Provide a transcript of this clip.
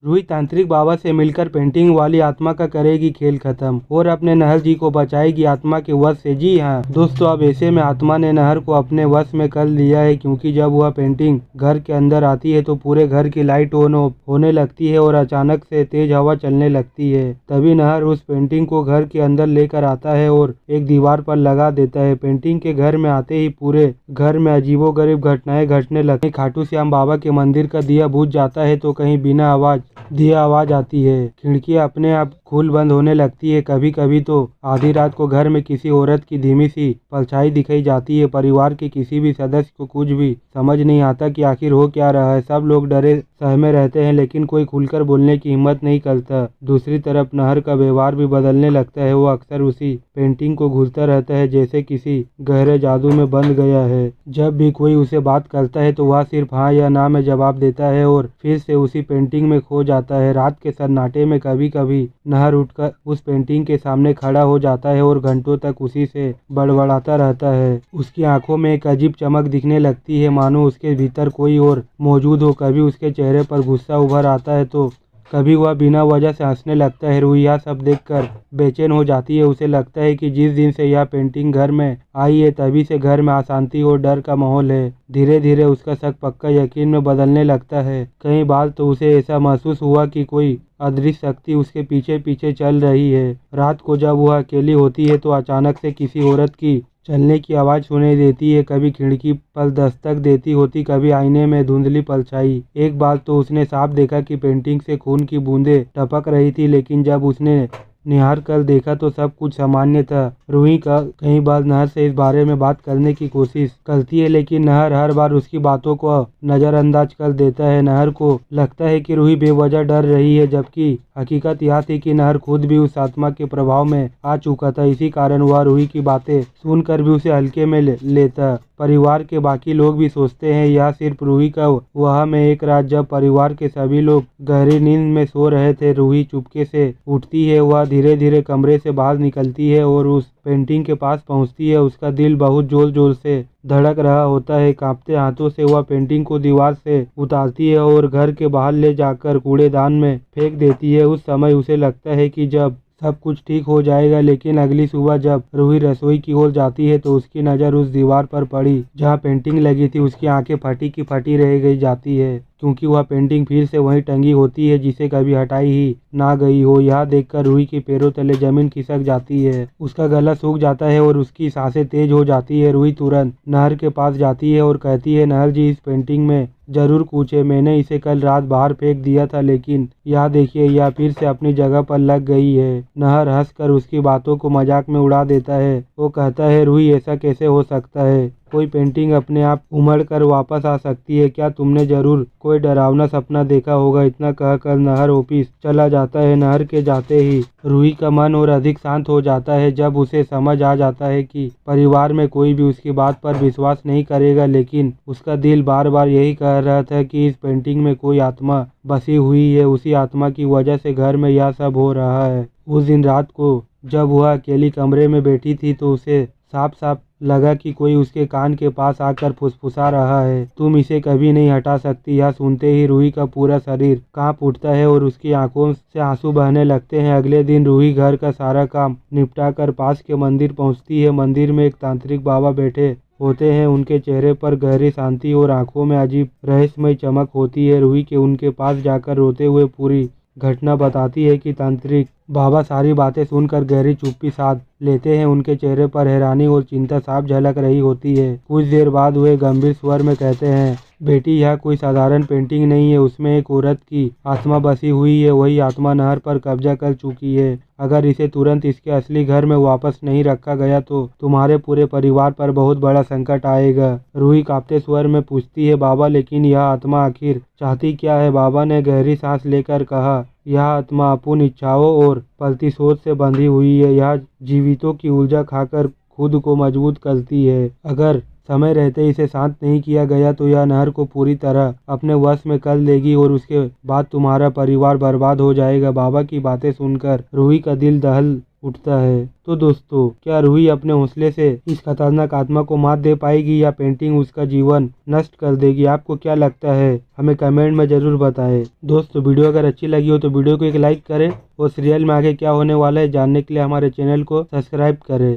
रूही तांत्रिक बाबा से मिलकर पेंटिंग वाली आत्मा का करेगी खेल खत्म और अपने नहर जी को बचाएगी आत्मा के वश से। जी हाँ दोस्तों, अब ऐसे में आत्मा ने नहर को अपने वश में कर लिया है, क्योंकि जब वह पेंटिंग घर के अंदर आती है तो पूरे घर की लाइट ऑन होने लगती है और अचानक से तेज हवा चलने लगती है। तभी नहर उस पेंटिंग को घर के अंदर लेकर आता है और एक दीवार पर लगा देता है। पेंटिंग के घर में आते ही पूरे घर में अजीबोगरीब घटनाएं घटने लगती। खाटू श्याम बाबा के मंदिर का दिया बुझ जाता है तो कहीं बिना आवाज आती है। खिड़कियां अपने आप खुल बंद होने लगती है। कभी कभी तो आधी रात को घर में किसी औरत की धीमी सी परछाई दिखाई जाती है। परिवार के किसी भी सदस्य को कुछ भी समझ नहीं आता कि आखिर हो क्या रहा है। सब लोग डरे सहमे रहते हैं, लेकिन कोई खुलकर बोलने की हिम्मत नहीं करता। दूसरी तरफ नहर का व्यवहार भी बदलने लगता है। वो अक्सर उसी पेंटिंग को घूरता रहता है जैसे किसी गहरे जादू में बंध गया है। जब भी कोई उसे बात करता है तो वह सिर्फ हाँ या ना में जवाब देता है और फिर से उसी पेंटिंग में खो जाता है। रात के सन्नाटे में कभी कभी नहर उठकर उस पेंटिंग के सामने खड़ा हो जाता है और घंटों तक उसी से बड़बड़ाता रहता है। उसकी आंखों में एक अजीब चमक दिखने लगती है, मानो उसके भीतर कोई और मौजूद हो। कभी उसके चेहरे पर गुस्सा उभर आता है तो कभी वह बिना वजह से हंसने लगता है। रूही यह सब देखकर बेचैन हो जाती है। उसे लगता है कि जिस दिन से यह पेंटिंग घर में आई है तभी से घर में अशांति और डर का माहौल है। धीरे धीरे उसका शक पक्का यकीन में बदलने लगता है। कई बार तो उसे ऐसा महसूस हुआ कि कोई अदृश्य शक्ति उसके पीछे पीछे चल रही है। रात को जब वह अकेली होती है तो अचानक से किसी औरत की चलने की आवाज़ सुनाई देती है। कभी खिड़की पर दस्तक देती होती, कभी आईने में धुंधली परछाई। एक बार तो उसने साफ देखा कि पेंटिंग से खून की बूंदें टपक रही थी, लेकिन जब उसने निहार कर देखा तो सब कुछ सामान्य था। रूही का कई बार नहर से इस बारे में बात करने की कोशिश करती है, लेकिन नहर हर बार उसकी बातों को नज़रअंदाज कर देता है। नहर को लगता है कि रूही बेवजह डर रही है, जबकि हकीकत यह थी कि नहर खुद भी उस आत्मा के प्रभाव में आ चुका था। इसी कारण वह रूही की बातें सुनकर भी उसे हल्के में लेता। परिवार के बाकी लोग भी सोचते हैं यह सिर्फ रूही का वहम है। एक रात जब परिवार के सभी लोग गहरी नींद में सो रहे थे, रूही चुपके से उठती है। वह धीरे धीरे कमरे से बाहर निकलती है और उस पेंटिंग के पास पहुंचती है। उसका दिल बहुत जोर जोर से धड़क रहा होता है। कांपते हाथों से वह पेंटिंग को दीवार से उतारती है और घर के बाहर ले जाकर कूड़ेदान में फेंक देती है। उस समय उसे लगता है कि जब सब कुछ ठीक हो जाएगा, लेकिन अगली सुबह जब रूही रसोई की ओर जाती है तो उसकी नज़र उस दीवार पर पड़ी जहाँ पेंटिंग लगी थी। उसकी आंखें फटी की फटी रह गई जाती है, क्योंकि वह पेंटिंग फिर से वहीं टंगी होती है जिसे कभी हटाई ही ना गई हो। यह देखकर रूही के पैरों तले जमीन खिसक जाती है। उसका गला सूख जाता है और उसकी सांसें तेज हो जाती है। रूही तुरंत नहर के पास जाती है और कहती है, नहर जी, इस पेंटिंग में जरूर कुछ है। मैंने इसे कल रात बाहर फेंक दिया था, लेकिन यह देखिए, यह फिर से अपनी जगह पर लग गई है। नहर हंसकर उसकी बातों को मजाक में उड़ा देता है। वो कहता है, रूही, ऐसा कैसे हो सकता है? कोई पेंटिंग अपने आप उमड़ कर वापस आ सकती है क्या? तुमने जरूर कोई डरावना सपना देखा होगा। इतना कहकर नहर ऑफिस चला जाता है। नहर के जाते ही रूही का मन और अधिक शांत हो जाता है। जब उसे समझ आ जाता है कि परिवार में कोई भी उसकी बात पर विश्वास नहीं करेगा, लेकिन उसका दिल बार बार यही कह रहा था कि इस पेंटिंग में कोई आत्मा बसी हुई है। उसी आत्मा की वजह से घर में यह सब हो रहा है। उस दिन रात को जब वह अकेली कमरे में बैठी थी तो उसे साफ साफ लगा कि कोई उसके कान के पास आकर फुसफुसा रहा है, तुम इसे कभी नहीं हटा सकती। यह सुनते ही रूही का पूरा शरीर कांप उठता है और उसकी आंखों से आंसू बहने लगते हैं। अगले दिन रूही घर का सारा काम निपटा कर पास के मंदिर पहुंचती है। मंदिर में एक तांत्रिक बाबा बैठे होते हैं। उनके चेहरे पर गहरी शांति और आंखों में अजीब रहस्यमय चमक होती है। रूही के उनके पास जाकर रोते हुए पूरी घटना बताती है कि तांत्रिक बाबा सारी बातें सुनकर गहरी चुप्पी साध लेते हैं। उनके चेहरे पर हैरानी और चिंता साफ झलक रही होती है। कुछ देर बाद वे गंभीर स्वर में कहते हैं, बेटी, यह कोई साधारण पेंटिंग नहीं है। उसमें एक औरत की आत्मा बसी हुई है। वही आत्मा नहर पर कब्जा कर चुकी है। अगर इसे तुरंत इसके असली घर में वापस नहीं रखा गया तो तुम्हारे पूरे परिवार पर बहुत बड़ा संकट आएगा। रूही कांपते स्वर में पूछती है, बाबा, लेकिन यह आत्मा आखिर चाहती क्या है? बाबा ने गहरी सांस लेकर कहा, यह आत्मा अपूर्ण इच्छाओं और प्रतिशोध से बंधी हुई है। यह जीवितों की ऊर्जा खाकर खुद को मजबूत करती है। अगर समय रहते इसे शांत नहीं किया गया तो यह नहर को पूरी तरह अपने वश में कर लेगी और उसके बाद तुम्हारा परिवार बर्बाद हो जाएगा। बाबा की बातें सुनकर रूही का दिल दहल उठता है। तो दोस्तों, क्या रूही अपने हौसले से इस खतरनाक आत्मा को मात दे पाएगी या पेंटिंग उसका जीवन नष्ट कर देगी? आपको क्या लगता है? हमें कमेंट में जरूर बताएं। दोस्तों, वीडियो अगर अच्छी लगी हो तो वीडियो को एक लाइक करें और सीरियल में आगे क्या होने वाला है जानने के लिए हमारे चैनल को सब्सक्राइब करें।